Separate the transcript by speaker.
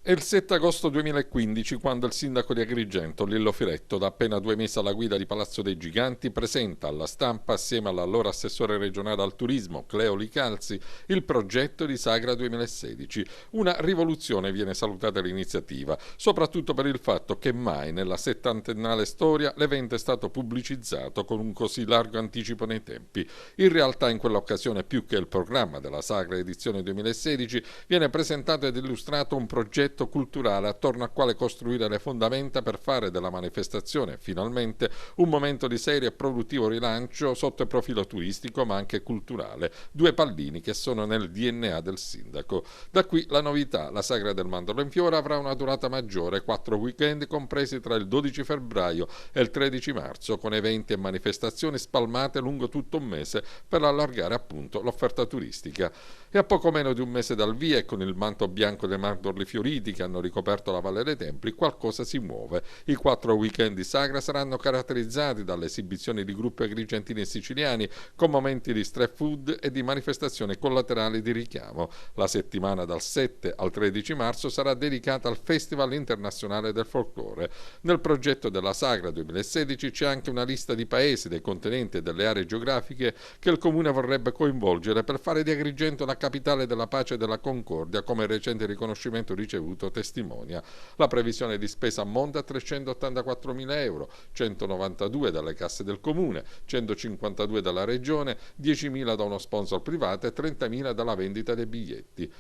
Speaker 1: È il 7 agosto 2015 quando il sindaco di Agrigento, Lillo Firetto, da appena 2 mesi alla guida di Palazzo dei Giganti, presenta alla stampa, assieme all'allora assessore regionale al turismo, Cleo Licalzi, il progetto di Sagra 2016. Una rivoluzione, viene salutata l'iniziativa, soprattutto per il fatto che mai nella settantennale storia l'evento è stato pubblicizzato con un così largo anticipo nei tempi. In realtà in quell'occasione, più che il programma della Sagra edizione 2016, viene presentato ed illustrato un progetto culturale attorno al quale costruire le fondamenta per fare della manifestazione finalmente un momento di serio e produttivo rilancio sotto il profilo turistico ma anche culturale, due pallini che sono nel DNA del sindaco. Da qui la novità: la Sagra del Mandorlo in Fiore avrà una durata maggiore, 4 weekend compresi tra il 12 febbraio e il 13 marzo, con eventi e manifestazioni spalmate lungo tutto un mese per allargare appunto l'offerta turistica. E a poco meno di un mese dal via e con il manto bianco dei mandorli fioriti che hanno ricoperto la Valle dei Templi, qualcosa si muove. I 4 weekend di Sagra saranno caratterizzati dalle esibizioni di gruppi agrigentini e siciliani, con momenti di street food e di manifestazioni collaterali di richiamo. La settimana dal 7 al 13 marzo sarà dedicata al Festival internazionale del folklore. Nel progetto della Sagra 2016 c'è anche una lista di paesi, dei continenti e delle aree geografiche che il Comune vorrebbe coinvolgere per fare di Agrigento la capitale della pace e della concordia, come il recente riconoscimento ricevuto testimonia. La previsione di spesa ammonta a 384.000 euro, 192 dalle casse del Comune, 152 dalla Regione, 10.000 da uno sponsor privato e 30.000 dalla vendita dei biglietti.